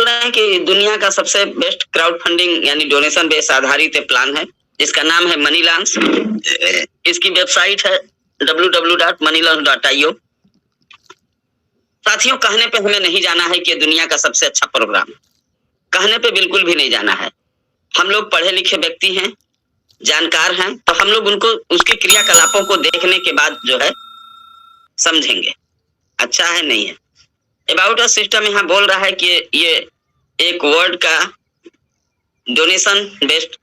बोल रहे हैं कि दुनिया का सबसे बेस्ट क्राउड फंडिंग यानी डोनेशन बेस आधारित प्लान है, जिसका नाम है मनी लॉन्च। इसकी वेबसाइट है www.moneylaunch.io। साथियों, कहने पे हमें नहीं जाना है कि दुनिया का सबसे अच्छा प्रोग्राम, कहने पे बिल्कुल भी नहीं जाना है। हम लोग पढ़े लिखे व्यक्ति हैं, जानकार हैं, तो हम लोग उनको उसके क्रियाकलापों को देखने के बाद जो है समझेंगे अच्छा है नहीं है। अबाउट अस सिस्टम यहाँ बोल रहा है कि ये एक वर्ड का donation based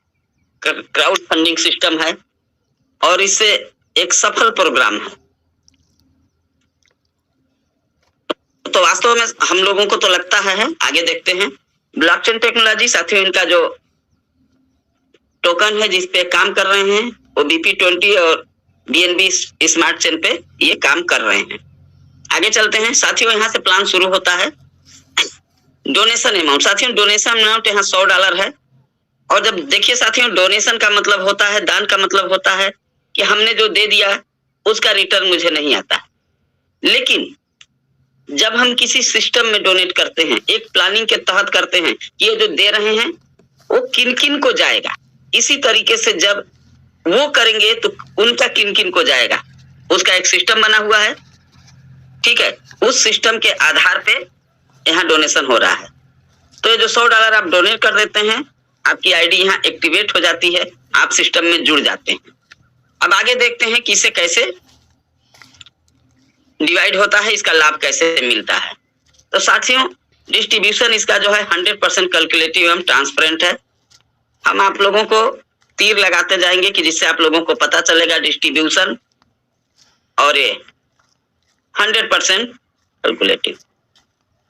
crowd funding system है और इससे एक सफल प्रोग्राम है। तो वास्तव में हम लोगों को तो लगता है, आगे देखते हैं। ब्लॉकचेन टेक्नोलॉजी साथियों, इनका जो टोकन है जिस पे काम कर रहे हैं वो BP20 और BNB स्मार्ट चेन पे ये काम कर रहे हैं। आगे चलते हैं साथियों। यहाँ से प्लान शुरू होता है। डोनेशन अमाउंट, साथियों डोनेशन अमाउंट यहाँ $100 है। और जब देखिए साथियों, डोनेशन का मतलब होता है, दान का मतलब होता है कि हमने जो दे दिया उसका रिटर्न मुझे नहीं आता। लेकिन जब हम किसी सिस्टम में डोनेट करते हैं, एक प्लानिंग के तहत करते हैं कि ये जो दे रहे हैं वो किन किन को जाएगा, इसी तरीके से जब वो करेंगे तो उनका किन किन को जाएगा, उसका एक सिस्टम बना हुआ है। ठीक है, उस सिस्टम के आधार पे यहाँ डोनेशन हो रहा है। तो ये जो $100 आप डोनेट कर देते हैं, आपकी आईडी यहाँ एक्टिवेट हो जाती है, आप सिस्टम में जुड़ जाते हैं। अब आगे देखते हैं कि इसे कैसे डिवाइड होता है, इसका लाभ कैसे मिलता है। तो साथियों, डिस्ट्रीब्यूशन इसका जो है 100% कैलकुलेटिव एवं ट्रांसपेरेंट है। हम आप लोगों को तीर लगाते जाएंगे कि जिससे आप लोगों को पता चलेगा डिस्ट्रीब्यूशन और ये 100% कैलकुलेटिव।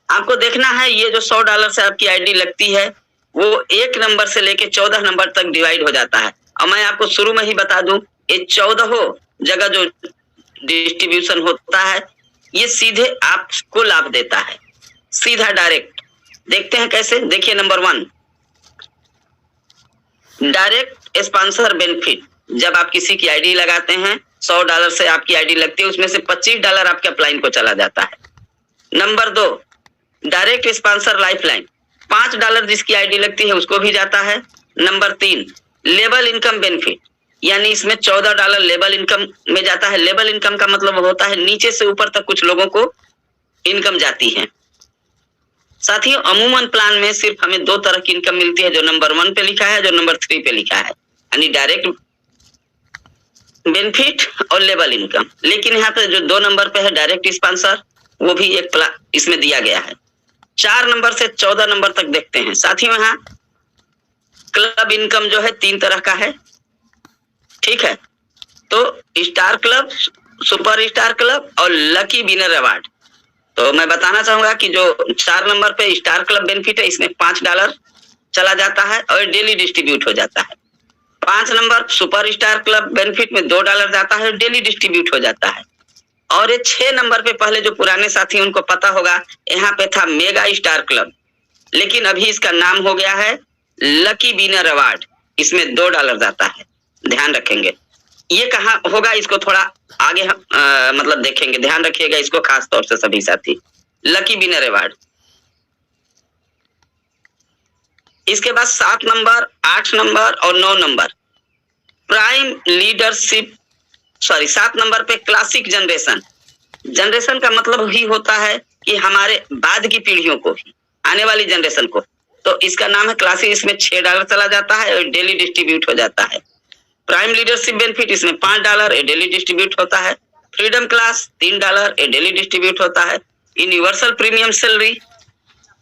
आपको देखना है ये जो $100 से आपकी आईडी लगती है वो 1 नंबर से लेके 14 नंबर तक डिवाइड हो जाता है। और मैं आपको शुरू में ही बता दूं, ये 14 जगह जो डिस्ट्रीब्यूशन होता है ये सीधे आपको लाभ देता है, सीधा डायरेक्ट। देखते हैं कैसे। देखिए नंबर 1, डायरेक्ट स्पॉन्सर बेनिफिट। जब आप किसी की आईडी लगाते हैं, $100 से आपकी आईडी लगती है, उसमें से $25 आपके अपलाइन को चला जाता है। नंबर 2, डायरेक्ट स्पॉन्सर लाइफलाइन, $5 जिसकी आईडी लगती है उसको भी जाता है। नंबर 3, लेबल इनकम बेनिफिट, यानी इसमें $14 लेबल इनकम में जाता है। लेबल इनकम का मतलब होता है नीचे से ऊपर तक कुछ लोगों को इनकम जाती है। साथियों, अमूमन प्लान में सिर्फ हमें 2 तरह की इनकम मिलती है, जो नंबर 1 पे लिखा है, जो नंबर 3 पे लिखा है, यानी डायरेक्ट बेनिफिट और लेबल इनकम। लेकिन यहाँ पे जो 2 नंबर पे है डायरेक्ट स्पॉन्सर, वो भी एक प्लान इसमें दिया गया है। 4 नंबर से 14 नंबर तक देखते हैं साथियों। यहाँ क्लब इनकम जो है 3 तरह का है। ठीक है, तो star club, super star club और लकी विनर अवार्ड। तो मैं बताना चाहूंगा कि जो 4 नंबर पे स्टार क्लब बेनिफिट है, इसमें $5 चला जाता है और डेली डिस्ट्रीब्यूट हो जाता है। 5 number super star club benefit में $2 जाता है, डेली डिस्ट्रीब्यूट हो जाता है। और ये 6 नंबर पे, पहले जो पुराने साथी उनको पता होगा, यहाँ पे था मेगा स्टार क्लब, लेकिन अभी इसका नाम हो गया है लकी विनर अवार्ड। इसमें $2 जाता है, ध्यान रखेंगे। ये कहाँ होगा इसको थोड़ा आगे मतलब देखेंगे, ध्यान रखिएगा इसको खास तौर से सभी साथी। लकी विनर अवार्ड, इसके बाद 7 नंबर, 8 नंबर और 9 नंबर प्राइम लीडरशिप, 7 नंबर पे क्लासिक जनरेशन। जनरेशन का मतलब ही होता है कि हमारे बाद की पीढ़ियों को भी, आने वाली जनरेशन को। तो इसका नाम है क्लासिक, इसमें $6 चला जाता है और डेली डिस्ट्रीब्यूट हो जाता है। प्राइम लीडरशिप बेनिफिट, इसमें $5 ये डेली डिस्ट्रीब्यूट होता है। फ्रीडम क्लास $3 ये डेली डिस्ट्रीब्यूट होता है। Universal premium salary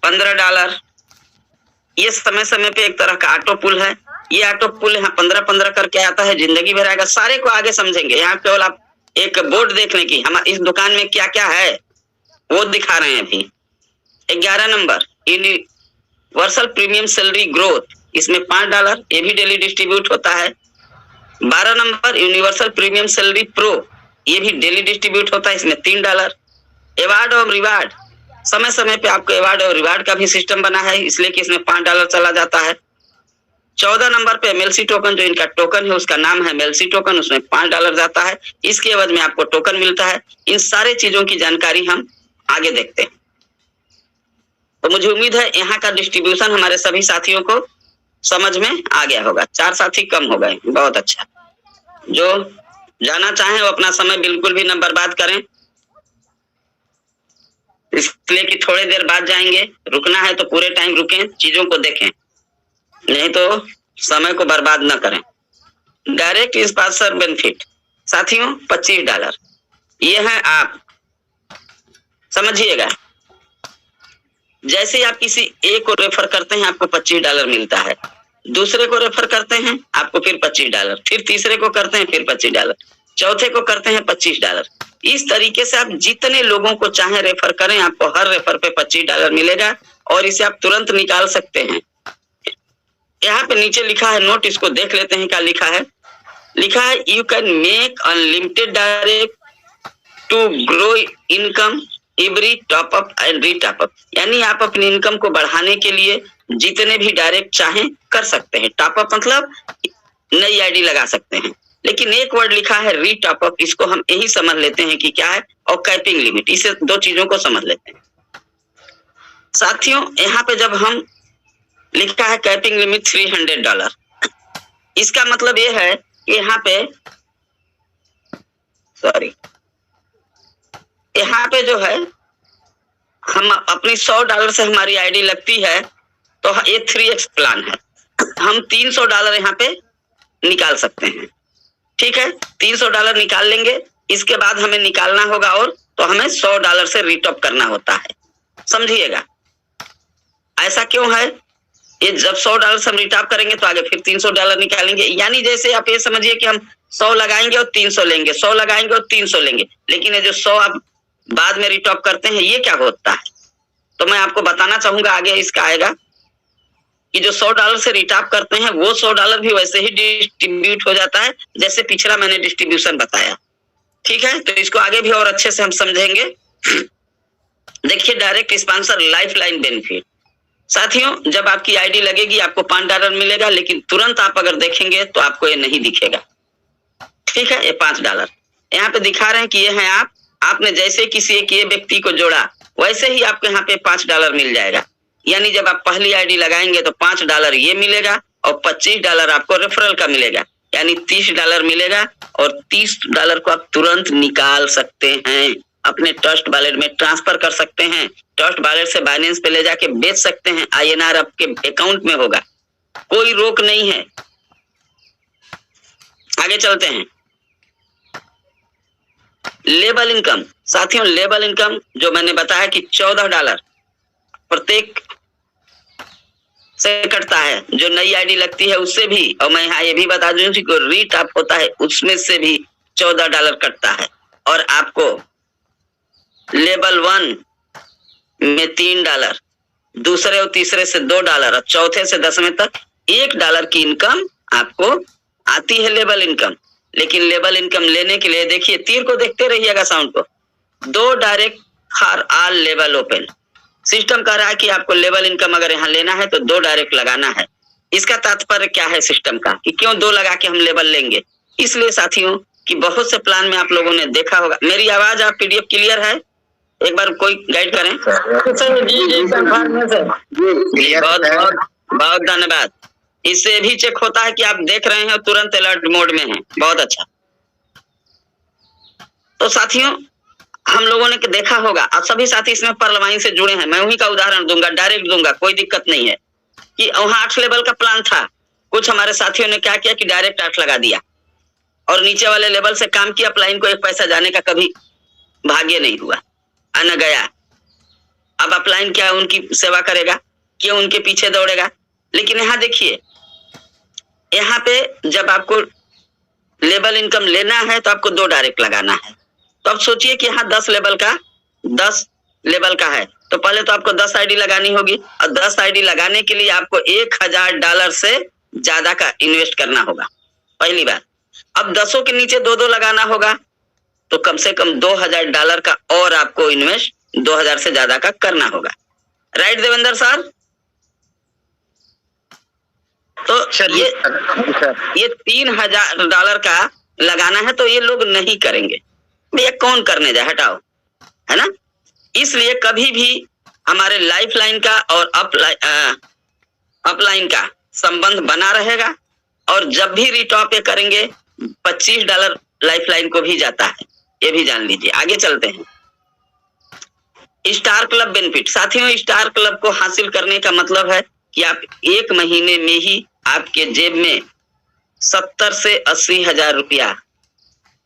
$15। ये समय समय पे एक तरह का ऑटो पुल है। ये ऑटो पुल यहाँ 15-15 करके आता है, जिंदगी भर आएगा। सारे को आगे समझेंगे, यहाँ केवल आप एक बोर्ड देखने की, हम इस दुकान में क्या क्या है वो दिखा रहे हैं अभी। 11 number universal premium salary growth, इसमें $5 ये भी डेली डिस्ट्रीब्यूट होता है। 12 number universal premium salary pro, ये भी डेली डिस्ट्रीब्यूट होता है, इसमें $3। अवार्ड और रिवार्ड, समय समय पे आपको अवार्ड और रिवार्ड का भी सिस्टम बना है, इसलिए कि इसमें $5 चला जाता है। 14 नंबर पे एमएलसी टोकन, जो इनका टोकन है उसका नाम है एमएलसी टोकन, उसमें $5 जाता है। इसके एवज में आपको टोकन मिलता है। इन सारे चीजों की जानकारी हम आगे देखते हैं। तो मुझे उम्मीद है यहाँ का डिस्ट्रीब्यूशन हमारे सभी साथियों को समझ में आ गया होगा। 4 साथी कम हो गए, बहुत अच्छा। जो जाना चाहें वो अपना समय बिल्कुल भी न बर्बाद करें, इसलिए कि थोड़ी देर बाद जाएंगे। रुकना है तो पूरे टाइम रुकें, चीजों को देखें, नहीं तो समय को बर्बाद न करें। डायरेक्ट स्पॉन्सर बेनिफिट साथियों $25, ये है, आप समझिएगा। जैसे आप किसी एक को रेफर करते हैं आपको $25 मिलता है, दूसरे को रेफर करते हैं आपको फिर $25, फिर तीसरे को करते हैं फिर $25, चौथे को करते हैं $25। इस तरीके से आप जितने लोगों को चाहे रेफर करें, आपको हर रेफर पे $25 मिलेगा और इसे आप तुरंत निकाल सकते हैं। यहाँ पे नीचे लिखा है नोट, इसको देख लेते हैं क्या लिखा है। लिखा है you can make unlimited direct to grow income every top up and re top up, यानी आप अपनी इनकम को बढ़ाने के लिए जितने भी डायरेक्ट चाहें कर सकते हैं। टॉप अप मतलब नई आईडी लगा सकते हैं, लेकिन एक वर्ड लिखा है री टॉप अप, इसको हम यही समझ लेते हैं कि क्या है, और कैपिंग लिमिट, इसे दो चीजों को समझ लेते हैं साथियों। यहाँ पे जब हम लिखा है कैपिंग लिमिट $300, इसका मतलब ये है कि यहाँ पे जो है हम अपनी $100 से हमारी आईडी लगती है तो ये 3x प्लान है, हम $300 यहाँ पे निकाल सकते हैं। ठीक है, $300 निकाल लेंगे, इसके बाद हमें निकालना होगा और तो हमें $100 से रिटॉप करना होता है, समझिएगा। ऐसा क्यों है, ये जब $100 से हम रिटॉप करेंगे तो आगे फिर $300 निकालेंगे, यानी जैसे आप ये समझिए कि हम 100 लगाएंगे और 300 लेंगे, 100 लगाएंगे और 300 लेंगे, लेकिन ये जो 100 आप बाद में रिटॉप करते हैं ये क्या होता है, तो मैं आपको बताना चाहूंगा, आगे इसका आएगा कि जो $100 से रिटॉप करते हैं वो $100 भी वैसे ही डिस्ट्रीब्यूट हो जाता है जैसे पिछला मैंने डिस्ट्रीब्यूशन बताया। ठीक है, तो इसको आगे भी और अच्छे से हम समझेंगे। देखिए direct sponsor life line benefit साथियों, जब आपकी आईडी लगेगी आपको $5 मिलेगा, लेकिन तुरंत आप अगर देखेंगे तो आपको ये नहीं दिखेगा। ठीक है, ये $5 यहाँ पे दिखा रहे हैं कि ये है आपने जैसे किसी एक ये व्यक्ति को जोड़ा वैसे ही आपको यहाँ पे $5 मिल जाएगा, यानी जब आप पहली आईडी लगाएंगे तो $5 ये मिलेगा और $25 आपको रेफरल का मिलेगा, यानी $30 मिलेगा और $30 को आप तुरंत निकाल सकते हैं, अपने ट्रस्ट वॉलेट में ट्रांसफर कर सकते हैं, ट्रस्ट वॉलेट से बाइनेंस पे ले जाके बेच सकते हैं, INR आपके अकाउंट में होगा, कोई रोक नहीं है। आगे चलते हैं। लेबल इनकम साथियों, लेबल इनकम जो मैंने बताया कि $14 प्रत्येक से कटता है, जो नई आईडी लगती है उससे भी, और मैं यहाँ ये भी बता दूं कि रीटॉप होता है उसमें से भी $14 कटता है, और आपको लेवल 1 में $3, दूसरे और तीसरे से $2 और चौथे से 10वें तक $1 की इनकम आपको आती है लेबल इनकम। लेकिन लेबल इनकम लेने के लिए देखिए, तीर को देखते रहिएगा साउंड को, 2 direct for all level open, system कह रहा है कि आपको लेवल इनकम अगर यहाँ लेना है तो 2 डायरेक्ट लगाना है। इसका तात्पर्य क्या है सिस्टम का, कि क्यों 2 लगा के हम लेवल लेंगे, इसलिए साथियों कि बहुत से प्लान में आप लोगों ने देखा होगा। मेरी आवाज आप PDF क्लियर है, एक बार कोई गाइड करें। बहुत बहुत बहुत धन्यवाद। इससे भी चेक होता है कि आप देख रहे हैं और तुरंत अलर्ट मोड में हैं, बहुत अच्छा। तो साथियों हम लोगों ने देखा होगा, आप सभी साथी इसमें पर्ल वाइन से जुड़े हैं, मैं उन्हीं का उदाहरण दूंगा, डायरेक्ट दूंगा, कोई दिक्कत नहीं है। कि वहां 8 लेवल का प्लान था, कुछ हमारे साथियों ने क्या किया कि डायरेक्ट 8 लगा दिया और नीचे वाले लेवल से काम किया, अपलाइन को 1 पैसा जाने का कभी भाग्य नहीं हुआ, न गया। अब अपलाइन क्या उनकी सेवा करेगा, क्यों उनके पीछे दौड़ेगा। लेकिन यहाँ देखिए, यहाँ पे जब आपको लेवल इनकम लेना है तो आपको 2 डायरेक्ट लगाना है। तो अब सोचिए कि यहाँ 10 लेवल का है, तो पहले तो आपको 10 आईडी लगानी होगी, और 10 आईडी लगाने के लिए आपको $1000 से ज्यादा का इन्वेस्ट करना होगा, पहली बात। अब 10 के नीचे 2-2 लगाना होगा, तो कम से कम $2000 का और आपको इन्वेस्ट 2000 से ज्यादा का करना होगा। Right Devendra sir? तो ये $3000 का लगाना है, तो ये लोग नहीं करेंगे भैया, कौन करने जाए, हटाओ, है ना। इसलिए कभी भी हमारे लाइफ लाइन का और अपलाइन का संबंध बना रहेगा, और जब भी रिटॉप ये करेंगे $25 लाइफ लाइन को भी जाता है, ये भी जान लीजिए। आगे चलते हैं। Star club benefit. साथियों, स्टार क्लब को हासिल करने का मतलब है कि आप एक महीने में ही आपके जेब में 70 से 80 हजार रुपया,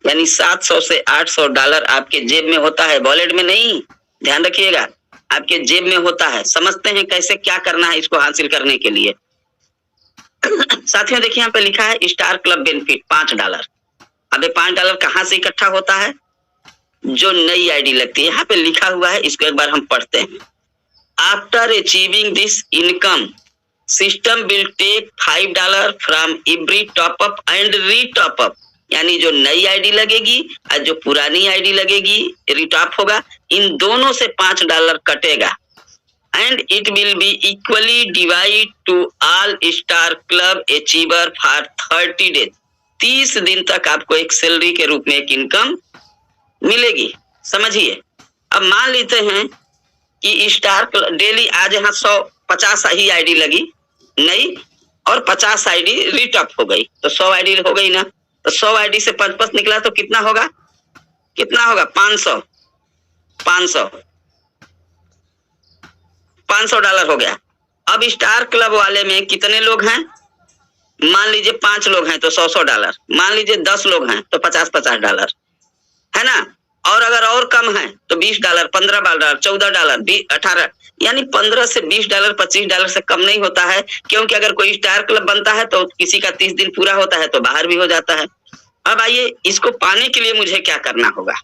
यानी 700 से $800 आपके जेब में होता है, वॉलेट में नहीं, ध्यान रखिएगा, आपके जेब में होता है। समझते हैं कैसे क्या करना है इसको हासिल करने के लिए। साथियों देखिए यहाँ पे लिखा है स्टार क्लब बेनिफिट $5। अब ये $5 कहाँ से इकट्ठा होता है? जो नई आईडी लगती है, यहाँ पे लिखा हुआ है, इसको एक बार हम पढ़ते हैं। After achieving this income system will take $5 from every top up and re top up, यानी जो नई आईडी लगेगी और जो पुरानी आईडी लगेगी, रिटॉप होगा, इन दोनों से $5 कटेगा। And it will be equally divide two all star club achiever for 30 days. 30 दिन तक आपको एक सैलरी के रूप में एक इनकम मिलेगी। समझिए, अब मान लेते हैं कि स्टार क्लब डेली आज यहाँ 150 ही आईडी लगी नई और 50 आईडी रिटॉप हो गई, तो 100 आईडी हो गई ना, तो 100 आईडी से 5 निकला तो कितना होगा? 500 $500 हो गया। अब स्टार क्लब वाले में कितने लोग हैं? मान लीजिए 5 लोग हैं तो $100, मान लीजिए 10 लोग हैं तो $50 है ना, और अगर और कम है तो $20, $15, $14, 18, यानी 15 से $20, $25 से कम नहीं होता है, क्योंकि अगर कोई स्टार क्लब बनता है तो किसी का 30 दिन पूरा होता है तो बाहर भी हो जाता है। अब आइए, इसको पाने के लिए मुझे क्या करना होगा,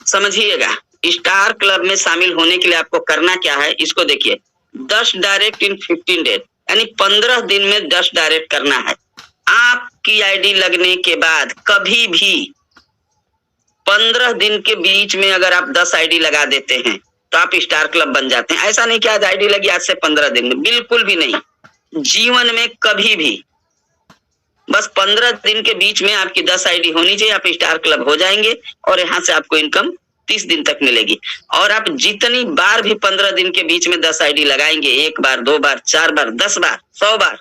समझिएगा। स्टार क्लब में शामिल होने के लिए आपको करना क्या है, इसको देखिए। 10 डायरेक्ट इन 15 डेज, यानी 15 दिन में 10 डायरेक्ट करना है। आपकी आईडी लगने के बाद कभी भी 15 दिन के बीच में अगर आप 10 आईडी लगा देते हैं तो आप स्टार क्लब बन जाते हैं। ऐसा नहीं कि आज आईडी लगी, आज से 15 दिन में, बिल्कुल भी नहीं। जीवन में कभी भी बस 15 दिन के बीच में आपकी 10 आईडी होनी चाहिए, आप स्टार क्लब हो जाएंगे और यहाँ से आपको इनकम 30 दिन तक मिलेगी। और आप जितनी बार भी 15 दिन के बीच में 10 आईडी लगाएंगे, 1 बार, 2 बार, 4 बार, 10 बार, 100 बार,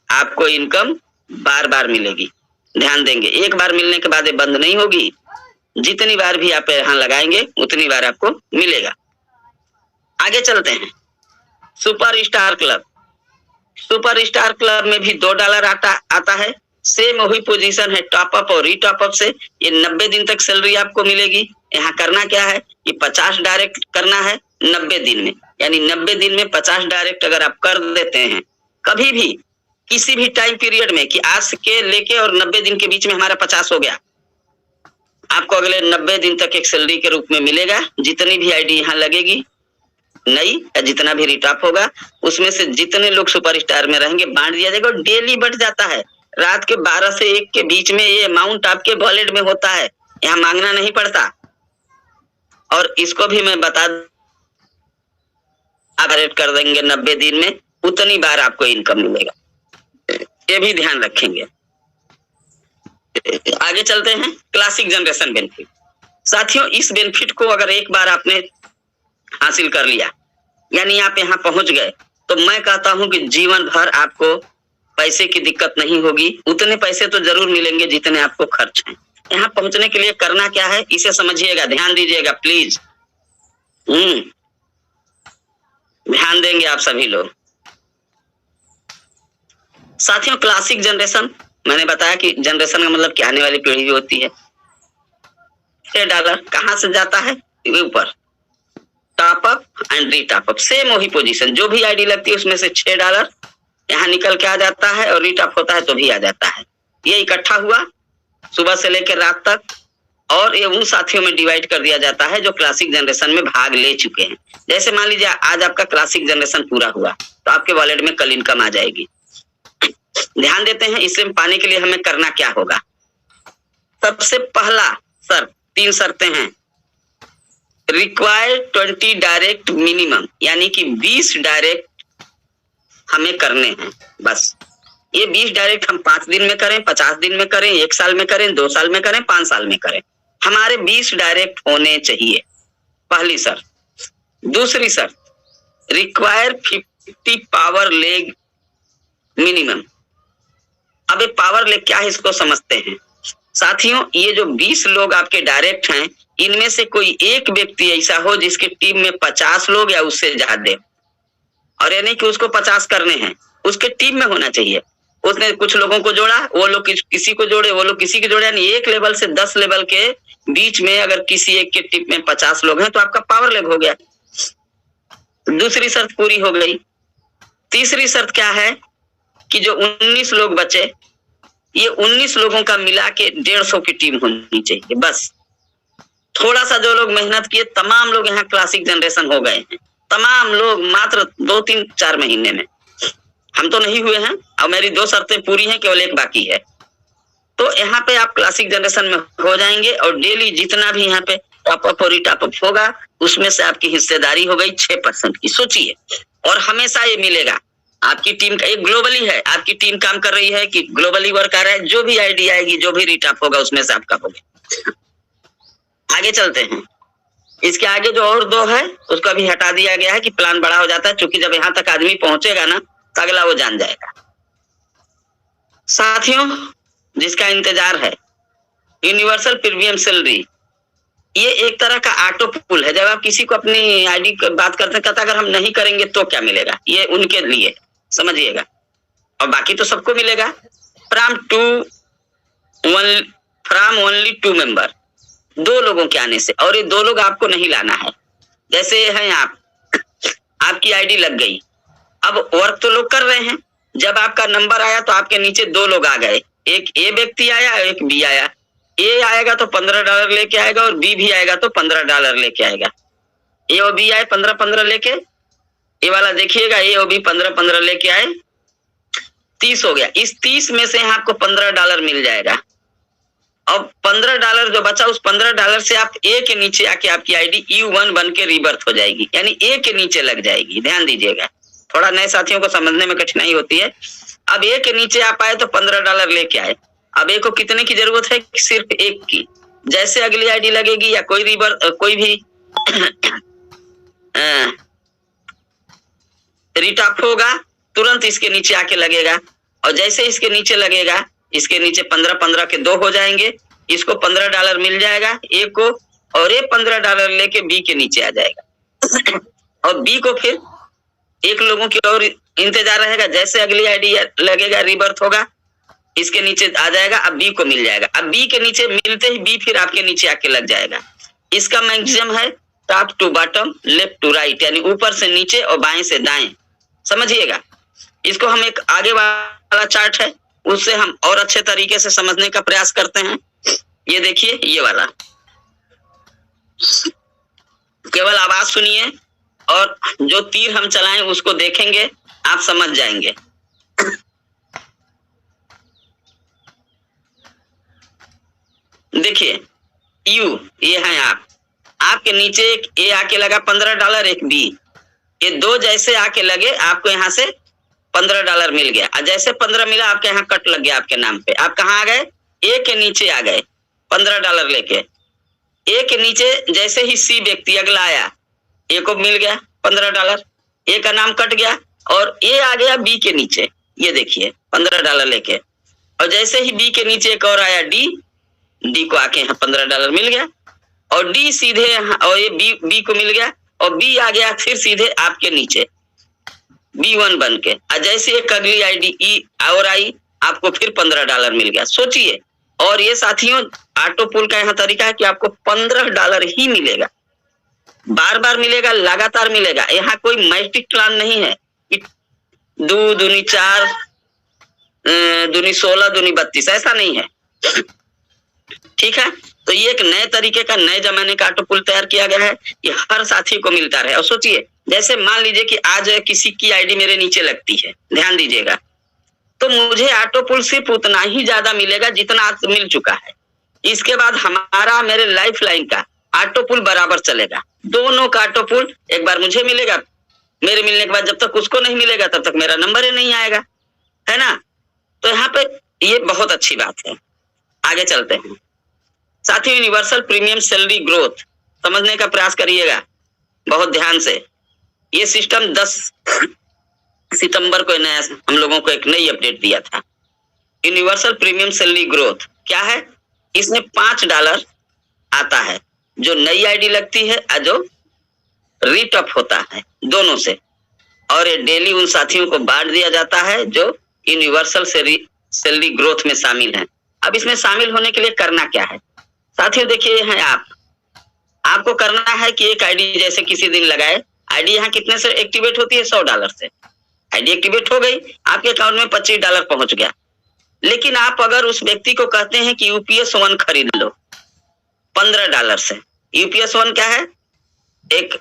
आपको इनकम बार बार मिलेगी। ध्यान देंगे, एक बार मिलने के बाद ये बंद नहीं होगी, जितनी बार भी आप यहाँ लगाएंगे उतनी बार आपको मिलेगा। आगे चलते हैं। Super star club. Super star club में भी $2 आता है। सेम वही पोजीशन है टॉप अप और रीटॉप अप से। ये 90 दिन तक सैलरी आपको मिलेगी। यहाँ करना क्या है, ये 50 डायरेक्ट करना है 90 दिन में, यानी 90 दिन में 50 डायरेक्ट अगर आप कर देते हैं कभी भी किसी भी टाइम पीरियड में, कि आज के लेके और 90 दिन के बीच में हमारा 50 हो गया, आपको अगले 90 दिन तक एक सैलरी के रूप में मिलेगा। जितनी भी आईडी यहाँ लगेगी नई या जितना भी रिटॉप होगा, उसमें से जितने लोग सुपरस्टार में रहेंगे बांट दिया जाएगा। और डेली बढ़ जाता है, रात के 12 से 1 के बीच में ये अमाउंट आपके वॉलेट में होता है, यहाँ मांगना नहीं पड़ता। और इसको भी मैं बता रेट कर देंगे 90 दिन में, उतनी बार आपको इनकम मिलेगा, ये भी ध्यान रखेंगे। आगे चलते हैं। Classic generation benefit. साथियों, इस बेनिफिट को अगर एक बार आपने हासिल कर लिया, यानी आप यहाँ पहुंच गए, तो मैं कहता हूं कि जीवन भर आपको पैसे की दिक्कत नहीं होगी। उतने पैसे तो जरूर मिलेंगे जितने आपको खर्च हैं। यहाँ पहुंचने के लिए करना क्या है, इसे समझिएगा, ध्यान दीजिएगा प्लीज। ध्यान देंगे आप सभी लोग। साथियों, क्लासिक जनरेशन, मैंने बताया कि जनरेशन का मतलब क्या, आने वाली पीढ़ी भी होती है। $6 कहां से जाता है, ऊपर top up and re top up, same वही पोजीशन, जो भी आईडी लगती है उसमें से $6 यहाँ निकल के आ जाता है, और री टॉप होता है तो भी आ जाता है। ये इकट्ठा हुआ सुबह से लेकर रात तक, और ये उन साथियों में डिवाइड कर दिया जाता है जो क्लासिक जनरेशन में भाग ले चुके हैं। जैसे मान लीजिए आज आपका क्लासिक जनरेशन पूरा हुआ तो आपके वॉलेट में कल इनकम आ जाएगी। ध्यान देते हैं, इसे पाने के लिए हमें करना क्या होगा। सबसे पहला शर्त, 3 शर्तें हैं। रिक्वायर्ड 20 डायरेक्ट मिनिमम, यानी कि 20 डायरेक्ट हमें करने हैं बस। ये 20 डायरेक्ट हम 5 दिन में करें, 50 दिन में करें, 1 साल में करें, 2 साल में करें, 5 साल में करें, हमारे 20 डायरेक्ट होने चाहिए, पहली शर्त। दूसरी शर्त, रिक्वायर 50 पावर लेग मिनिमम। अब ये पावर लेग क्या है इसको समझते हैं। साथियों, ये जो 20 लोग आपके डायरेक्ट हैं, इनमें से कोई एक व्यक्ति ऐसा हो जिसके टीम में 50 लोग या उससे ज्यादा, और ये नहीं कि उसको 50 करने हैं, उसके टीम में होना चाहिए। उसने कुछ लोगों को जोड़ा, वो लोग किसी को जोड़े, वो लोग किसी के जोड़े, यानी एक लेवल से 10 लेवल के बीच में अगर किसी एक के टीम में 50 लोग हैं तो आपका पावर लेग हो गया। दूसरी शर्त पूरी हो गई। तीसरी शर्त क्या है कि जो 19 लोग बचे, ये 19 लोगों का मिला के 150 की टीम होनी चाहिए। बस थोड़ा सा जो लोग मेहनत किए, तमाम लोग यहाँ क्लासिक जनरेशन हो गए हैं, तमाम लोग मात्र 2-3-4 महीने में। हम तो नहीं हुए हैं, और मेरी 2 शर्तें पूरी हैं, केवल एक बाकी है। तो यहाँ पे आप क्लासिक जनरेशन में हो जाएंगे, और डेली जितना भी यहाँ पे टॉप अप और रिटॉप अप होगा, उसमें से आपकी हिस्सेदारी हो गई 6% की। सोचिए, और हमेशा ये मिलेगा। आपकी टीम का एक ग्लोबली है, आपकी टीम काम कर रही है कि ग्लोबली वर्क आ रहा है, जो भी आईडी आएगी, जो भी रिटॉप होगा, उसमें से आपका होगा। आगे चलते हैं। इसके आगे जो और 2 है उसको अभी हटा दिया गया है कि प्लान बड़ा हो जाता है, क्योंकि जब यहाँ तक आदमी पहुंचेगा ना तो अगला वो जान जाएगा। साथियों, जिसका इंतजार है, यूनिवर्सल प्रीमियम सैलरी, ये एक तरह का ऑटो पुल है। जब आप किसी को अपनी आईडी की बात करते हैं, कहता अगर हम नहीं करेंगे तो क्या मिलेगा, ये उनके लिए समझिएगा, और बाकी तो सबको मिलेगा। फ्रॉम ओनली 2 मेंबर, 2 लोगों के आने से, और ये 2 लोग आपको नहीं लाना है। जैसे हैं आप, आपकी आईडी लग गई, अब वर्क तो लोग कर रहे हैं, जब आपका नंबर आया तो आपके नीचे 2 लोग आ गए, एक ए व्यक्ति आया, एक बी आया। ए आएगा तो $15 लेके आएगा, और बी भी आएगा तो $15 लेके आएगा। ए और बी आए 15-15 लेके, ये वाला देखिएगा, ए और बी 15-15 लेके आए, 30 हो गया। इस 30 में से आपको $15 मिल जाएगा। अब $15 जो बचा, उस $15 से आप ए के नीचे आके आपकी आईडी U1 बन के रिबर्थ हो जाएगी, यानी ए के नीचे लग जाएगी। ध्यान दीजिएगा, थोड़ा नए साथियों को समझने में कठिनाई होती है। अब ए के नीचे आप आए तो $15 लेके आए। अब ए को कितने की जरूरत है? सिर्फ 1 की। जैसे अगली आईडी लगेगी या कोई भी रिटॉप होगा, तुरंत इसके नीचे आके लगेगा, और जैसे इसके नीचे लगेगा, इसके नीचे 15-15 के 2 हो जाएंगे, इसको $15 मिल जाएगा ए को, और ये $15 लेके बी के नीचे आ जाएगा। और बी को फिर 1 लोगों की और इंतजार रहेगा, जैसे अगली आईडी लगेगा, रिबर्थ होगा, इसके नीचे आ जाएगा, अब बी को मिल जाएगा। अब बी के नीचे मिलते ही बी फिर आपके नीचे आके लग जाएगा। इसका मैक्सिमम है top to bottom, left to right, यानी ऊपर से नीचे और बाएं से दाएं। समझिएगा, इसको हम एक आगे वाला चार्ट है, उससे हम और अच्छे तरीके से समझने का प्रयास करते हैं। ये देखिए, ये वाला, केवल आवाज सुनिए, और जो तीर हम चलाएं उसको देखेंगे, आप समझ जाएंगे। देखिए, यू, ये है आपके नीचे एक ए आके लगा $15, एक बी, ये 2 जैसे आके लगे, आपको यहाँ से $15 मिल गया। और जैसे 15 मिला, आपके यहाँ कट लग गया आपके नाम पे। आप कहाँ आ गए? ए के नीचे आ गए $15 लेके। ए के नीचे जैसे ही सी व्यक्ति अगला आया, ए को मिल गया $15, ए का नाम कट गया, और ए आ गया बी के नीचे, ये देखिए $15 लेके। और जैसे ही बी के नीचे एक और आया डी, डी को आके यहाँ $15 मिल गया, और डी सीधे, और ये बी को मिल गया, और बी आ गया फिर सीधे आपके नीचे B1 बन के। और जैसे एक अगली आईडी ई और आई, आपको फिर $15 मिल गया। सोचिए, और ये साथियों ऑटो पुल का यहाँ तरीका है कि आपको $15 ही मिलेगा, बार बार मिलेगा, लगातार मिलेगा। यहाँ कोई मैजिक प्लान नहीं है कि 2 दूनी 4 दूनी 16 दूनी 32, ऐसा नहीं है। ठीक है, तो ये एक नए तरीके का, नए जमाने का ऑटो पुल तैयार किया गया है, ये हर साथी को मिलता रहे। और सोचिए, जैसे मान लीजिए कि आज किसी की आईडी मेरे नीचे लगती है, ध्यान दीजिएगा, तो मुझे ऑटो पुल सिर्फ उतना ही ज्यादा मिलेगा जितना आज मिल चुका है। इसके बाद हमारा, मेरे लाइफ लाइन का ऑटो पुल बराबर चलेगा। दोनों का ऑटो पुल एक बार मुझे मिलेगा, मेरे मिलने के बाद जब तक उसको नहीं मिलेगा तब तक मेरा नंबर ही नहीं आएगा, है ना। तो यहाँ पे ये बहुत अच्छी बात है। आगे चलते हैं साथियों, यूनिवर्सल प्रीमियम सैलरी ग्रोथ समझने का प्रयास करिएगा। बहुत ध्यान से। ये सिस्टम 10 सितंबर को नया हम लोगों को एक नई अपडेट दिया था। यूनिवर्सल प्रीमियम सैलरी ग्रोथ क्या है? इसमें $5 आता है जो नई आईडी लगती है और जो रीटअप होता है दोनों से, और ये डेली उन साथियों को बांट दिया जाता है जो यूनिवर्सल सैलरी ग्रोथ में शामिल हैं। अब इसमें शामिल होने के लिए करना क्या है साथियों? देखिए हैं आपको करना है कि एक आईडी जैसे किसी दिन लगाए। आईडी यहाँ कितने से एक्टिवेट होती है? $100 से। आईडी एक्टिवेट हो गई, आपके अकाउंट में $25 पहुंच गया। लेकिन आप अगर उस व्यक्ति को कहते हैं कि यूपीएस 1 खरीद लो $15 से। यूपीएस 1 क्या है? एक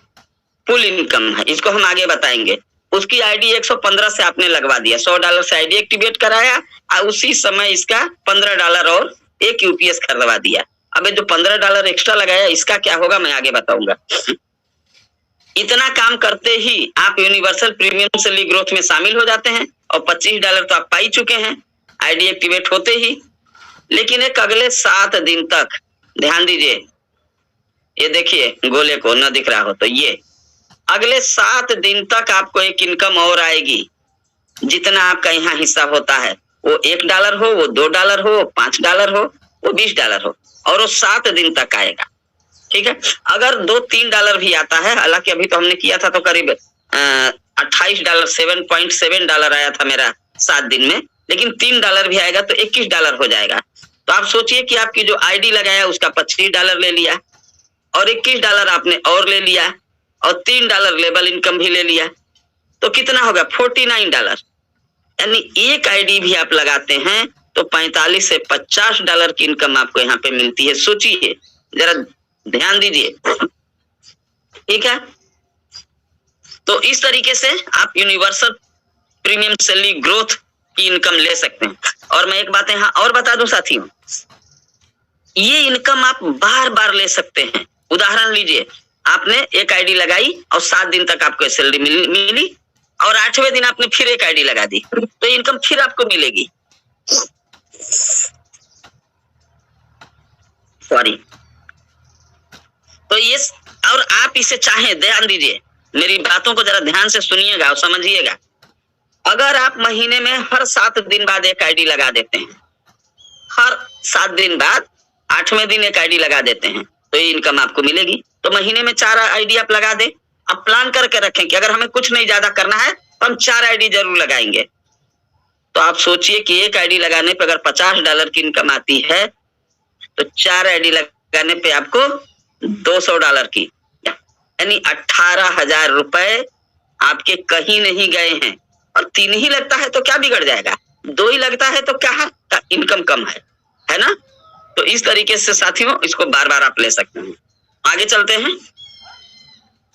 फुल इनकम है, इसको हम आगे बताएंगे। उसकी आईडी 115 से आपने लगवा दिया, $100 से आईडी एक्टिवेट कराया और उसी समय इसका $15 और एक यूपीएस खरीदवा दिया। अब जो $15 एक्स्ट्रा लगाया इसका क्या होगा मैं आगे बताऊंगा। इतना काम करते ही आप यूनिवर्सल प्रीमियम सैलरी ग्रोथ में शामिल हो जाते हैं और $25 तो आप पा ही चुके हैं आईडी एक्टिवेट होते ही। लेकिन एक अगले 7 दिन तक ध्यान दीजिए, ये देखिए गोले को न दिख रहा हो तो ये अगले 7 दिन तक आपको एक इनकम और आएगी। जितना आपका यहाँ हिस्सा होता है वो $1 हो, वो $2 हो, $5 हो, वो $20 हो, और वो 7 दिन तक आएगा। ठीक है, अगर $2-3 भी आता है, हालांकि अभी तो हमने किया था तो करीब $28 $7.7 आया था मेरा 7 दिन में, लेकिन $3 भी आएगा तो $21 हो जाएगा। तो आप सोचिए कि आपकी जो आईडी लगाया उसका $25 ले लिया और $21 आपने और ले लिया और $3 लेबल इनकम भी ले लिया, तो कितना होगा? $49। यानी एक आईडी भी आप लगाते हैं तो $45 से $50 की इनकम आपको यहाँ पे मिलती है। सोचिए जरा, ध्यान दीजिए। ठीक है, तो इस तरीके से आप यूनिवर्सल प्रीमियम सैलरी ग्रोथ की इनकम ले सकते हैं। और मैं एक बात यहाँ और बता दूं साथियों, ये इनकम आप बार बार ले सकते हैं। उदाहरण लीजिए, आपने एक आईडी लगाई और 7 दिन तक आपको सैलरी मिली और 8वें दिन आपने फिर एक आईडी लगा दी तो इनकम फिर आपको मिलेगी। सॉरी, तो ये, और आप इसे चाहें, ध्यान दीजिए, मेरी बातों को जरा ध्यान से सुनिएगा और समझिएगा। अगर आप महीने में हर 7 दिन बाद एक आईडी लगा देते हैं, हर 7 दिन बाद 8वें दिन एक आईडी लगा देते हैं तो ये इनकम आपको मिलेगी। तो महीने में 4 आईडी आप लगा दें। आप प्लान करके रखें कि अगर हमें कुछ नहीं ज्यादा करना है तो हम 4 आईडी जरूर लगाएंगे। तो आप सोचिए कि एक आईडी लगाने पर अगर $50 की इनकम आती है तो 4 आईडी लगाने पे आपको $200 की, यानी 18,000 रुपए आपके कहीं नहीं गए हैं। और 3 ही लगता है तो क्या बिगड़ जाएगा? 2 ही लगता है तो क्या इनकम कम है ना? तो इस तरीके से साथियों इसको बार बार आप ले सकते हैं। आगे चलते हैं।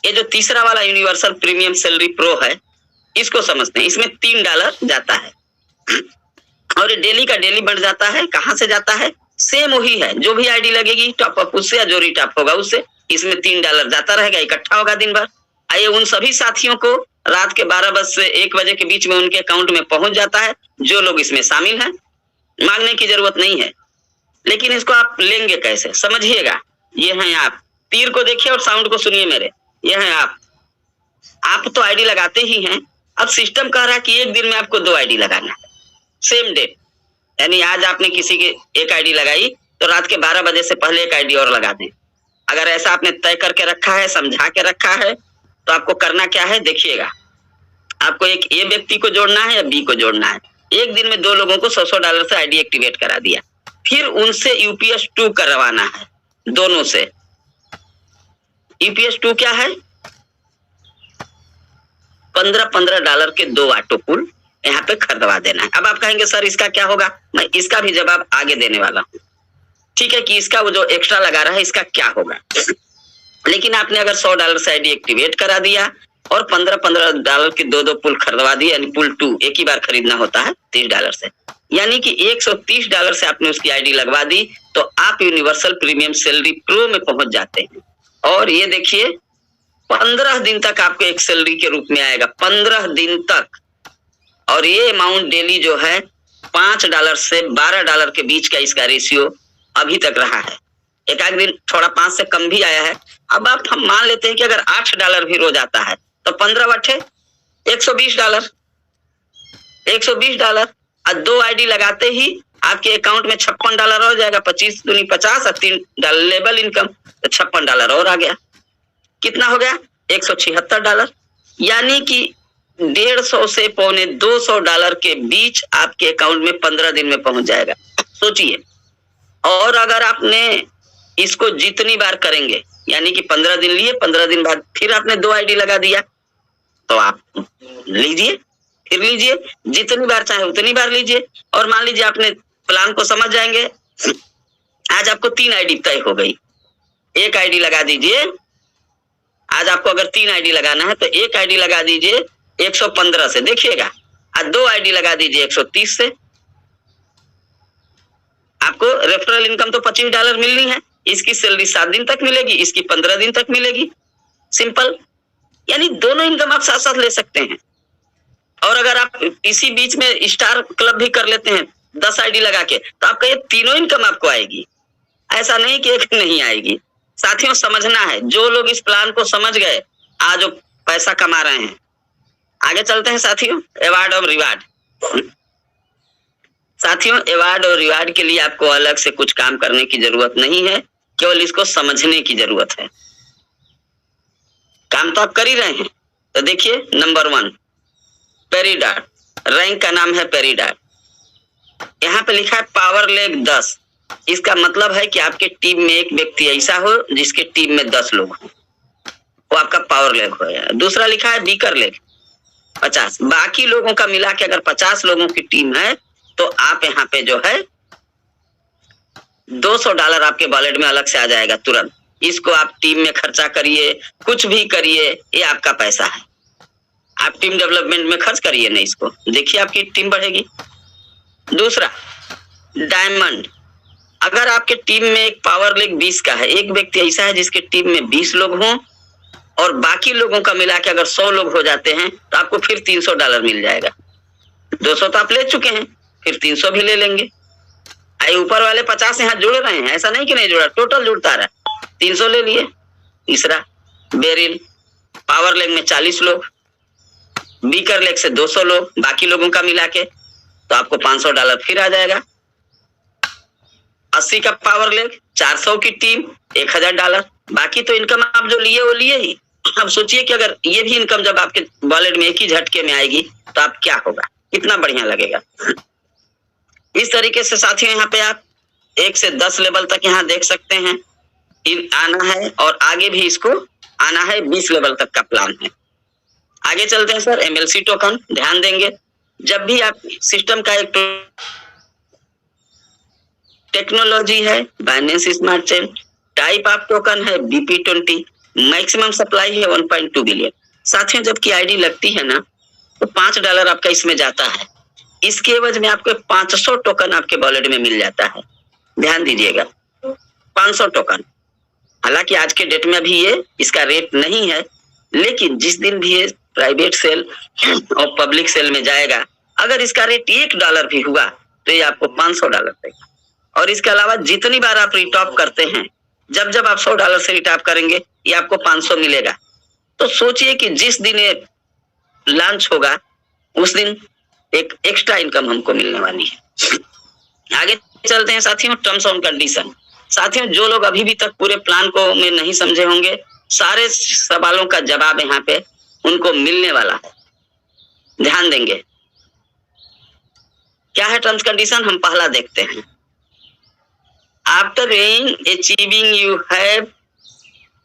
ये जो तीसरा वाला यूनिवर्सल प्रीमियम सैलरी प्रो है, इसको समझते हैं। इसमें $3 जाता है और डेली का डेली बढ़ जाता है। कहां से जाता है? सेम वही है, जो भी आईडी लगेगी टॉप अप उससे या जो रिटॉप होगा उससे, इसमें $3 जाता रहेगा, इकट्ठा होगा दिन भर। आइए उन सभी साथियों को रात के 12 बजे से 1 बजे के बीच में उनके अकाउंट में पहुंच जाता है जो लोग इसमें शामिल हैं। मांगने की जरूरत नहीं है, लेकिन इसको आप लेंगे कैसे समझिएगा। ये हैं आप, तीर को देखिए और साउंड को सुनिए मेरे। ये हैं आप तो आईडी लगाते ही हैं। अब सिस्टम कह रहा है कि एक दिन में आपको 2 आईडी लगाना है, सेम डेट। यानी आज आपने किसी के एक आईडी लगाई तो रात के 12 बजे से पहले एक आईडी और लगा दें। अगर ऐसा आपने तय करके रखा है, समझा के रखा है, तो आपको करना क्या है देखिएगा। आपको एक ए व्यक्ति को जोड़ना है या बी को जोड़ना है। एक दिन में 2 लोगों को $100 से आईडी एक्टिवेट करा दिया, फिर उनसे यूपीएस 2 करवाना है दोनों से। यूपीएस 2 क्या है? $15 के 2 ऑटो पुल यहाँ पे खरीदवा देना है। अब आप कहेंगे सर इसका क्या होगा? मैं इसका भी जवाब आगे देने वाला हूँ। ठीक है, कि इसका वो जो एक्स्ट्रा लगा रहा है इसका क्या होगा। लेकिन आपने अगर $100 से आईडी एक्टिवेट करा दिया और $15 के 2 पुल खरीदवा दिए, यानी पुल 2 एक ही बार खरीदना होता है $30 से, यानी कि $130 से आपने उसकी आईडी लगवा दी, तो आप यूनिवर्सल प्रीमियम सैलरी प्रो में पहुंच जाते हैं। और ये देखिए 15 दिन तक आपको एक सैलरी के रूप में आएगा, 15 दिन तक। और ये अमाउंट डेली जो है $5 से $12 के बीच का इसका रेशियो अभी तक रहा है। एक आध दिन थोड़ा 5 से कम भी आया है। अब आप हम मान लेते हैं कि अगर $8 भी रोज आता है तो 15 बटे $120, $120 और 2 आईडी लगाते ही आपके अकाउंट में $56 हो जाएगा। 25 दूनी 50 और $3 लेबल इनकम, तो $56 और आ गया। कितना हो गया? $176। यानी कि 150 से पौने $200 के बीच आपके अकाउंट में 15 दिन में पहुंच जाएगा। सोचिए, और अगर आपने इसको जितनी बार करेंगे, यानी कि 15 दिन लिए, 15 दिन बाद फिर आपने 2 आईडी लगा दिया, तो आप लीजिए, फिर लीजिए, जितनी बार चाहे उतनी बार लीजिए। और मान लीजिए आपने प्लान को समझ जाएंगे, आज आपको 3 आईडी तय हो गई, 1 आईडी लगा दीजिए। आज आपको अगर 3 आईडी लगाना है तो 1 आईडी लगा दीजिए 115 से, देखिएगा, और 2 आईडी लगा दीजिए 130 से। आपको रेफरल इनकम तो $25 मिलनी है। इसकी सैलरी 7 दिन तक मिलेगी, इसकी 15 दिन तक मिलेगी। सिंपल, यानी दोनों इनकम आप साथ साथ ले सकते हैं। और अगर आप इसी बीच में स्टार क्लब भी कर लेते हैं 10 आईडी लगा के, तो आपका ये तीनों इनकम आपको आएगी। ऐसा नहीं कि एक नहीं आएगी। साथियों, समझना है, जो लोग इस प्लान को समझ गए आज वो पैसा कमा रहे हैं। आगे चलते हैं साथियों, अवार्ड और रिवार्ड। साथियों, अवार्ड और रिवार्ड के लिए आपको अलग से कुछ काम करने की जरूरत नहीं है, केवल इसको समझने की जरूरत है। काम तो आप कर ही रहे हैं। तो देखिए, नंबर 1 पेरीडार्ट, रैंक का नाम है पेरीडार्ट। यहाँ पे लिखा है पावर लेग 10। इसका मतलब है कि आपके टीम में एक व्यक्ति ऐसा हो जिसके टीम में 10 लोग हो, वो आपका पावर लेग हो। दूसरा लिखा है बीकर लेग 50। बाकी लोगों का मिला के अगर 50 लोगों की टीम है तो आप यहाँ पे जो है $200 आपके वॉलेट में अलग से आ जाएगा तुरंत। इसको आप टीम में खर्चा करिए, कुछ भी करिए, ये आपका पैसा है। आप टीम डेवलपमेंट में खर्च करिए ना इसको, देखिए आपकी टीम बढ़ेगी। दूसरा डायमंड, अगर आपके टीम में एक पावर लेग 20 का है, एक व्यक्ति ऐसा है जिसके टीम में 20 लोग हों और बाकी लोगों का मिला के अगर 100 लोग हो जाते हैं तो आपको फिर $300 मिल जाएगा। 200 तो आप ले चुके हैं, फिर 300 भी ले लेंगे। आई ऊपर वाले 50 यहाँ जुड़ रहे हैं, ऐसा नहीं कि नहीं जुड़ा, टोटल जुड़ता रहा, 300 ले लिए। तीसरा बेरिल, पावर लेग में 40 लोग, बीकर लेग से 200 लोग, बाकी लोगों का मिला के तो आपको $500 फिर आ जाएगा। 80 का पावर लेग, 400 की टीम, $1000। बाकी तो इनकम आप जो लिए वो लिए ही। अब सोचिए कि अगर ये भी इनकम जब आपके वॉलेट में एक ही झटके में आएगी तो आप क्या होगा, कितना बढ़िया लगेगा। इस तरीके से साथियों यहाँ पे आप 1 से 10 लेवल तक यहाँ देख सकते हैं आना है, और आगे भी इसको आना है, 20 लेवल तक का प्लान है। आगे चलते हैं सर। MLC टोकन ध्यान देंगे, जब भी आप सिस्टम का एक टेक्नोलॉजी है Binance smart chain, type of token है BP20, मैक्सिमम सप्लाई है 1.2 बिलियन। साथियों, जब की आईडी लगती है ना तो $5 आपका इसमें जाता है, इसके एवज में आपको 500 टोकन आपके वॉलेट में मिल जाता है। ध्यान दीजिएगा, 500 टोकन। हालांकि आज के डेट में अभी ये इसका रेट नहीं है, लेकिन जिस दिन भी ये प्राइवेट सेल और पब्लिक सेल में जाएगा, अगर इसका रेट $1 भी हुआ तो ये आपको $500 देगा। और इसके अलावा जितनी बार आप रिटॉप करते हैं, जब जब आप $100 से रिटॉप करेंगे ये आपको 500 मिलेगा। तो सोचिए कि जिस दिन ये लॉन्च होगा उस दिन एक एक्स्ट्रा इनकम हमको मिलने वाली है। आगे चलते हैं साथियों, टर्म्स एंड कंडीशन। साथियों, जो लोग अभी भी तक पूरे प्लान को में नहीं समझे होंगे, सारे सवालों का जवाब यहाँ पे उनको मिलने वाला है। ध्यान देंगे, क्या है टर्म्स कंडीशन, हम पहला देखते हैं। After achieving you have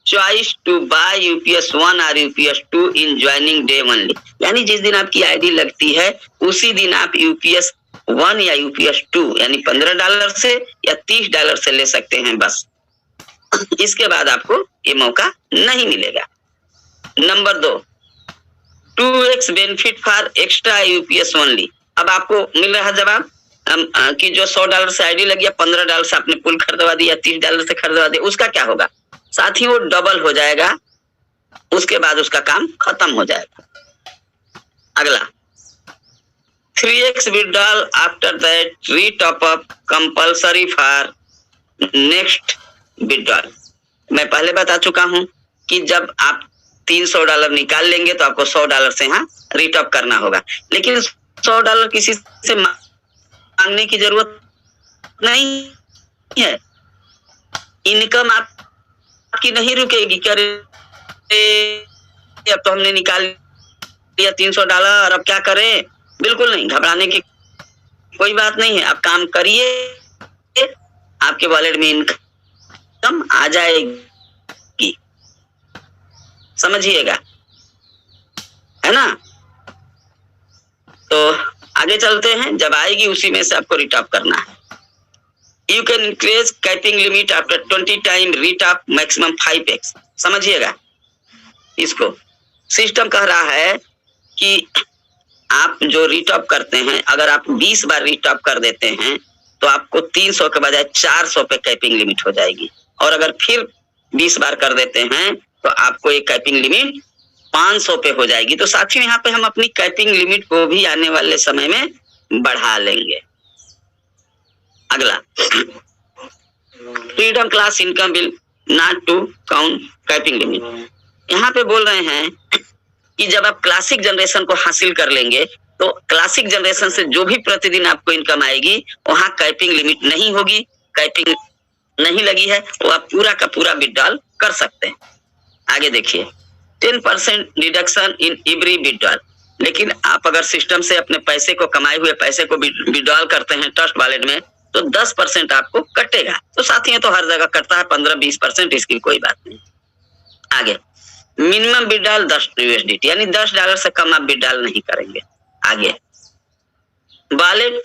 choice to buy UPS 1 और UPS 2 in joining day only. यानी जिस दिन आपकी आईडी लगती है उसी दिन आप UPS 1 या UPS 2 यानी $15 से या $30 से ले सकते हैं बस। इसके बाद आपको ये मौका नहीं मिलेगा। Number 2, 2x benefit for extra UPS only. अब आपको मिल रहा जवाब कि जो $100 से आईडी लगी, $15 से आपने पुल खरीदवा दिया, $30 से खरीदवा दिया, उसका क्या होगा साथियों, वो डबल हो जाएगा। उसके बाद उसका काम खत्म हो जाएगा। अगला 3x विड्रॉल आफ्टर दैट री top up compulsory for next withdrawal. मैं पहले बता चुका हूं कि जब आप $300 निकाल लेंगे तो आपको $100 से यहाँ रिटॉप करना होगा, लेकिन $100 किसी से मांगने की जरूरत नहीं है। इनकम आपकी नहीं रुकेगी, क्या अब तो हमने निकाल लिया $300, अब क्या करें? बिल्कुल नहीं, घबराने की कोई बात नहीं है। आप काम करिए, आपके वॉलेट में इनकम आ जाएगी, समझिएगा, है ना। तो आगे चलते हैं, जब आएगी उसी में से आपको रिटॉप करना है। You can increase capping limit after 20 time retop maximum 5x। समझिएगा इसको। सिस्टम कह रहा है कि आप जो रिटॉप करते हैं, अगर आप 20 बार रिटॉप कर देते हैं तो आपको 300 के बजाय 400 पे कैपिंग लिमिट हो जाएगी, और अगर फिर 20 बार कर देते हैं तो आपको एक कैपिंग लिमिट 500 पे हो जाएगी। तो साथियों यहाँ पे हम अपनी कैपिंग लिमिट को भी आने वाले समय में बढ़ा लेंगे। अगला, freedom class income will not to count capping limit. यहाँ पे बोल रहे हैं कि जब आप क्लासिक जनरेशन को हासिल कर लेंगे तो क्लासिक जनरेशन से जो भी प्रतिदिन आपको इनकम आएगी वहां कैपिंग लिमिट नहीं होगी, कैपिंग नहीं लगी है, वो आप पूरा का पूरा विड्रॉल कर सकते हैं। आगे देखिए, 10% डिडक्शन इन एवरी विड्रॉल। लेकिन आप अगर सिस्टम से अपने पैसे को, कमाए हुए पैसे को विड्रॉल करते हैं ट्रस्ट वॉलेट में तो 10% आपको कटेगा। तो साथियों तो हर जगह कटता है 15-20%, इसकी कोई बात नहीं। आगे, मिनिमम विड्रॉल $10 यानी $10 से कम आप विड्रॉल नहीं करेंगे। आगे, wallet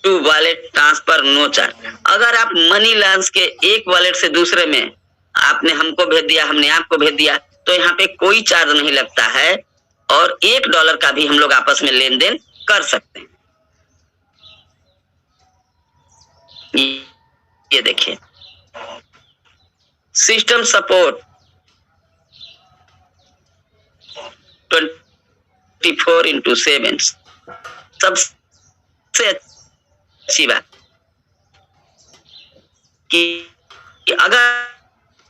to wallet transfer no charge. अगर आप मनी लॉन्च के एक वॉलेट से दूसरे में, आपने हमको भेज दिया, हमने आपको भेज दिया, तो यहाँ पे कोई चार्ज नहीं लगता है, और $1 का भी हम लोग आपस में लेन देन कर सकते हैं। ये देखिए, सिस्टम सपोर्ट 24/7 सबसे अच्छी बात कि अगर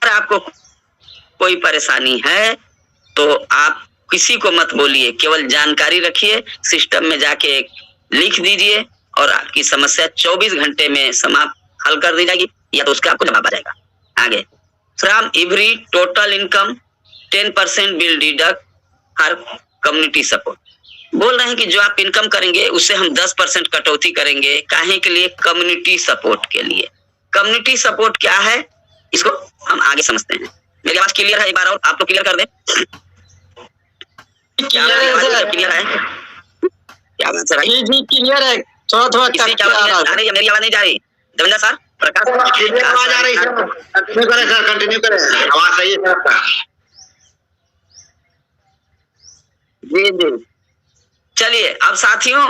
आपको कोई परेशानी है तो आप किसी को मत बोलिए, केवल जानकारी रखिए, सिस्टम में जाके लिख दीजिए और आपकी समस्या 24 घंटे में समाप्त हल कर दी जाएगी, या तो उसका आपको जवाब आ जाएगा। आगे, from every total income 10% will deduct her community support. बोल रहे हैं कि जो आप इनकम करेंगे उससे हम 10% कटौती करेंगे। काहे के लिए? कम्युनिटी सपोर्ट के लिए। कम्युनिटी सपोर्ट क्या है इसको हम आगे समझते हैं। मेरी आवाज क्लियर है? एक बार और आप तो क्लियर कर दें। क्लियर है? क्या बात है? जी क्लियर है। थोड़ा किसी की आवाज आ रही है, मेरी आवाज नहीं जा रही। देवेंद्र सर, प्रकाश आवाज आ रही है, कंटिन्यू करें सर, कंटिन्यू करें, आवाज सही है सर। जी चलिए, अब साथियों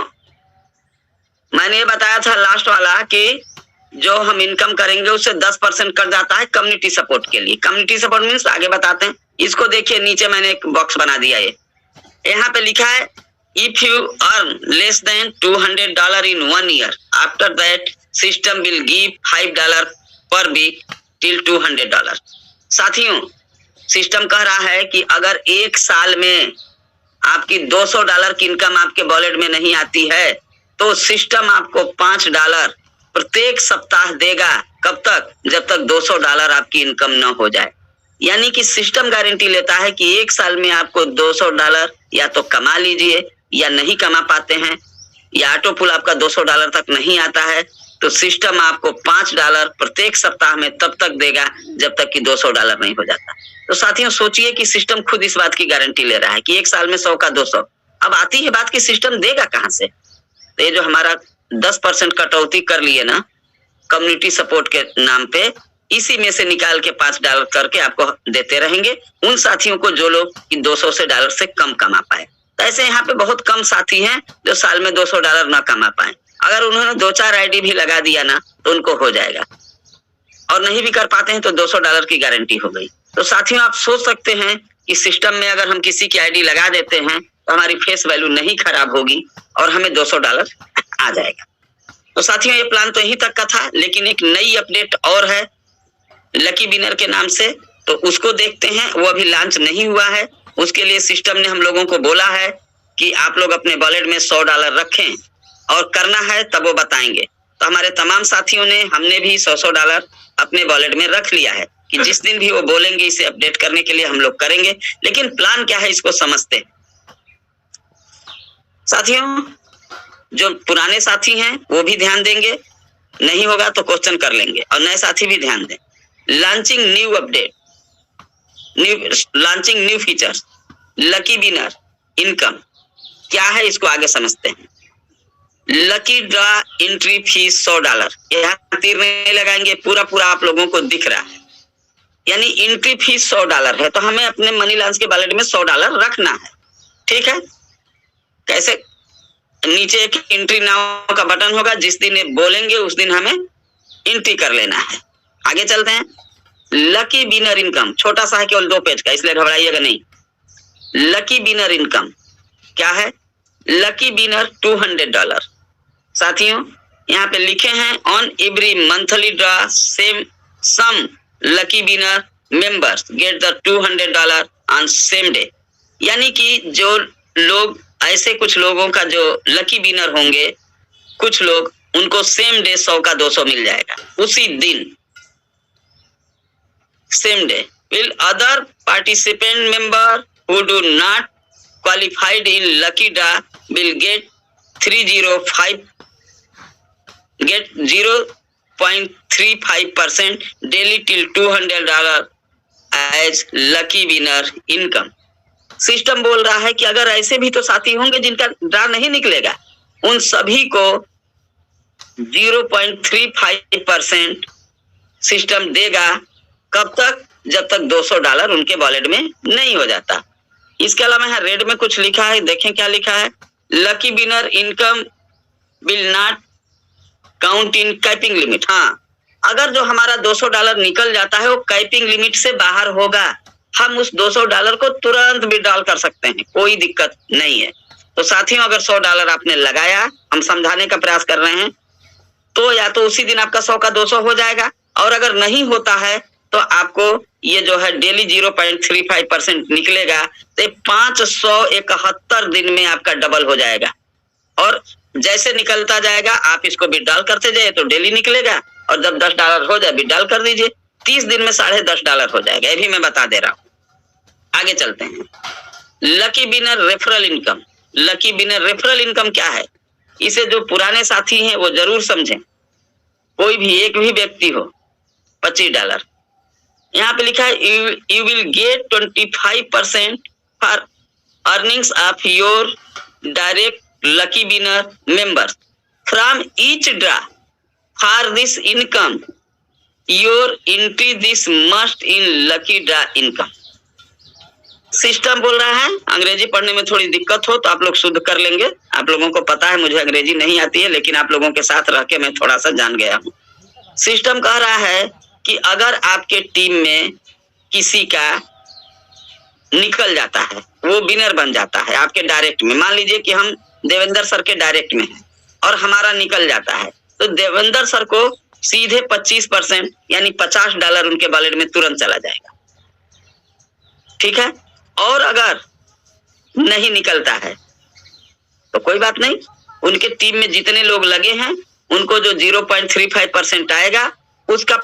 मैंने ये बताया था लास्ट वाला कि जो हम इनकम करेंगे उससे 10% कट जाता है कम्युनिटी सपोर्ट के लिए। कम्युनिटी सपोर्ट मीन्स आगे बताते हैं। इसको देखिए, नीचे मैंने एक बॉक्स बना दिया है, यहाँ पे लिखा है if you earn less than $200 in 1 year after that system will give $5 per week till $200। साथियों, सिस्टम कह रहा है कि अगर एक साल में आपकी $200 की इनकम आपके वॉलेट में नहीं आती है तो सिस्टम आपको $5 प्रत्येक सप्ताह देगा। कब तक? जब तक $200 आपकी इनकम न हो जाए। यानी कि सिस्टम गारंटी लेता है कि एक साल में आपको $200 या तो कमा लीजिए, या नहीं कमा पाते हैं, या ऑटो पुल आपका $200 तक नहीं आता है, तो सिस्टम आपको $5 प्रत्येक सप्ताह में तब तक देगा जब तक कि $200 नहीं हो जाता। तो साथियों सोचिए कि सिस्टम खुद इस बात की गारंटी ले रहा है कि एक साल में 100 का 200। अब आती है बात कि सिस्टम देगा कहां से? तो ये जो हमारा 10% कटौती कर लिए ना कम्युनिटी सपोर्ट के नाम पे, इसी में से निकाल के $5 करके आपको देते रहेंगे उन साथियों को जो लोग $200 से कम कमा पाए। तो ऐसे यहाँ पे बहुत कम साथी हैं जो साल में $200 ना कमा पाए। अगर उन्होंने 2-4 आईडी भी लगा दिया ना तो उनको हो जाएगा, और नहीं भी कर पाते हैं तो $200 की गारंटी हो गई। तो साथियों आप सोच सकते हैं कि सिस्टम में अगर हम किसी की आईडी लगा देते हैं तो हमारी फेस वैल्यू नहीं खराब होगी और हमें $200 आ जाएगा। तो साथियों ये प्लान तो यहीं तक का था, लेकिन एक नई अपडेट और है लकी विनर के नाम से, तो उसको देखते हैं। वो अभी लॉन्च नहीं हुआ है, उसके लिए सिस्टम ने हम लोगों को बोला है कि आप लोग अपने वॉलेट में $100 रखें और करना है तब वो बताएंगे। तो हमारे तमाम साथियों ने, हमने भी $100 अपने वॉलेट में रख लिया है कि जिस दिन भी वो बोलेंगे इसे अपडेट करने के लिए हम लोग करेंगे। लेकिन प्लान क्या है इसको समझते हैं साथियों। जो पुराने साथी हैं वो भी ध्यान देंगे, नहीं होगा तो क्वेश्चन कर लेंगे, और नए साथी भी ध्यान दें। Launching new update, launching new features, lucky winner income क्या है इसको आगे समझते हैं। लकी ड्रा एंट्री फीस $100, यहाँ तीर नहीं लगाएंगे, पूरा पूरा आप लोगों को दिख रहा है, यानी एंट्री फीस $100 है। तो हमें अपने मनी लॉन्च के वॉलेट में $100 रखना है। ठीक है, कैसे? नीचे एक एंट्री नाउ का बटन होगा, जिस दिन ये बोलेंगे उस दिन हमें एंट्री कर लेना है। आगे चलते हैं। लकी विनर इनकम, छोटा सा है, केवल 2 पेज का, इसलिए घबराइएगा नहीं। लकी विनर इनकम क्या है? Lucky winner $200। साथियों यहाँ पे लिखे हैं on every monthly draw same some lucky winner members get the $200 on same day, यानी कि जो लोग, ऐसे कुछ लोगों का जो लकी विनर होंगे, कुछ लोग, उनको सेम डे 100 का 200 मिल जाएगा उसी दिन, same day. Will other participant member who do not qualified in lucky draw will get 0.35% daily till $200 as lucky winner income. System बोल रहा है कि अगर ऐसे भी तो साथी होंगे जिनका ड्रा नहीं निकलेगा, उन सभी को 0.35% सिस्टम देगा। कब तक? जब तक $200 उनके वॉलेट में नहीं हो जाता। इसके अलावा यहाँ रेड में कुछ लिखा है, देखें क्या लिखा है। Lucky winner income will not count in capping limit. हाँ, अगर जो हमारा $200 निकल जाता है वो कैपिंग लिमिट से बाहर होगा, हम उस $200 को तुरंत विड्रॉल कर सकते हैं, कोई दिक्कत नहीं है। तो साथियों अगर $100 आपने लगाया, हम समझाने का प्रयास कर रहे हैं, तो या तो उसी दिन आपका 100 का 200 हो जाएगा, और अगर नहीं होता है तो आपको ये जो है डेली 0.35% निकलेगा, तो 571 दिन में आपका डबल हो जाएगा। और जैसे निकलता जाएगा आप इसको विड्रॉल करते जाइए तो डेली निकलेगा, और जब $10 हो जाए विड्रॉल कर दीजिए, 30 दिन में $10.5 हो जाएगा। ये भी मैं बता दे रहा हूँ। आगे चलते हैं। Lucky winner referral income. Lucky winner referral income क्या है? इसे जो पुराने साथी हैं वो जरूर समझें। कोई भी एक भी व्यक्ति हो, $25। यहाँ पे लिखा है you will get 25% for earnings of your direct lucky winner members from each draw. For this income your entry this must in lucky draw income. System बोल रहा है, अंग्रेजी पढ़ने में थोड़ी दिक्कत हो तो आप लोग शुद्ध कर लेंगे। आप लोगों को पता है मुझे अंग्रेजी नहीं आती है, लेकिन आप लोगों के साथ रह के मैं थोड़ा सा जान गया हूँ। सिस्टम कह रहा है कि अगर आपके टीम में किसी का निकल जाता है, वो विनर बन जाता है आपके डायरेक्ट में, मान लीजिए कि हम देवेंद्र सर के डायरेक्ट में हैं और हमारा निकल जाता है, तो देवेंद्र सर को सीधे 25% यानी $50 उनके वॉलेट में तुरंत चला जाएगा। ठीक है, और अगर नहीं निकलता है तो कोई बात नहीं, उनके टीम में जितने लोग लगे हैं उनको जो 0.35% आएगा उसका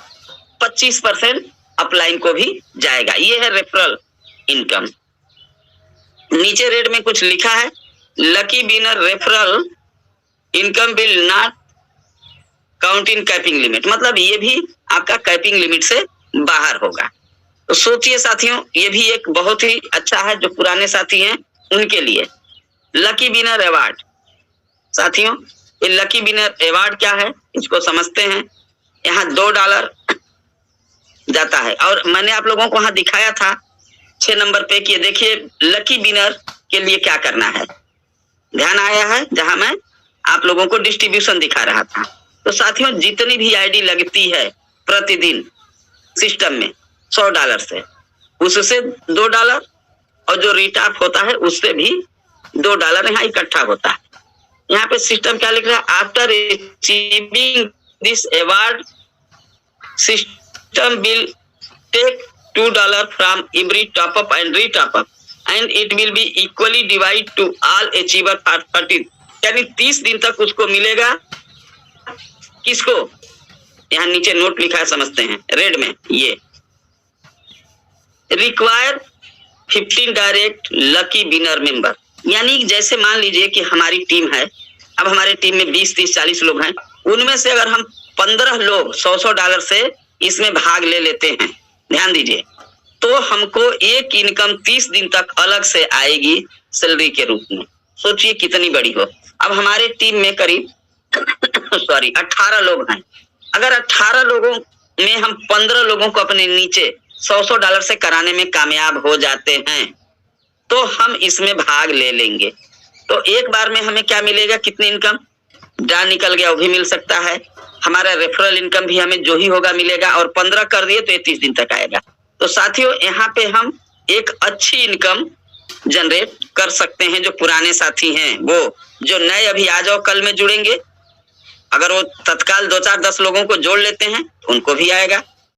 25% अपलाइन को भी जाएगा। ये है रेफरल इनकम। नीचे रेड में कुछ लिखा है, lucky winner referral income will not count in capping limit, मतलब ये भी आपका कैपिंग लिमिट से बाहर होगा। तो सोचिए साथियों, ये भी एक बहुत ही अच्छा है जो पुराने साथी हैं उनके लिए। Lucky winner award. साथियों ये लकी विनर अवार्ड क्या है इसको समझते हैं। यहाँ $2 जाता है, और मैंने आप लोगों को वहां दिखाया था 6 नंबर पे कि देखिए लकी विनर के लिए क्या करना है। ध्यान आया है जहां मैं आप लोगों को डिस्ट्रीब्यूशन दिखा रहा था। तो साथियों जितनी भी आईडी लगती है प्रतिदिन सिस्टम में $100 से, उससे $2, और जो रिटाप होता है उससे भी $2 यहाँ इकट्ठा होता है। यहाँ पे सिस्टम क्या लिख रहा है, after achieving this award system system will take $2 from every top up and re-top up and it will be equally divided to all achiever for 30, यानी 30 दिन तक उसको मिलेगा। किसको? यहाँ नीचे नोट लिखा है, समझते हैं रेड में। ये require 15 direct lucky winner member, यानी जैसे मान लीजिए कि हमारी टीम है, अब हमारे टीम में 20, 30, 40 लोग हैं, उनमें से अगर हम 15 लोग $100 से इसमें भाग ले लेते हैं, ध्यान दीजिए, तो हमको एक इनकम 30 दिन तक अलग से आएगी सैलरी के रूप में। सोचिए कितनी बड़ी हो। अब हमारे टीम में करीब 18 लोग हैं। अगर 18 लोगों में हम 15 लोगों को अपने नीचे $100 से कराने में कामयाब हो जाते हैं तो हम इसमें भाग ले लेंगे। तो एक बार में हमें क्या मिलेगा, कितनी इनकम? ड्रा निकल गया, वो भी मिल सकता है। हमारा रेफरल इनकम भी हमें जो ही होगा मिलेगा, और 15 कर दिए तो ये 30 दिन तक आएगा। तो साथियों, यहाँ पे हम एक अच्छी इनकम जनरेट कर सकते हैं। जो पुराने साथी हैं, वो जो नए अभी आ जाओ कल में जुड़ेंगे, अगर वो तत्काल 2, 4, 10 लोगों को जोड़ लेते हैं उनको भी आएगा।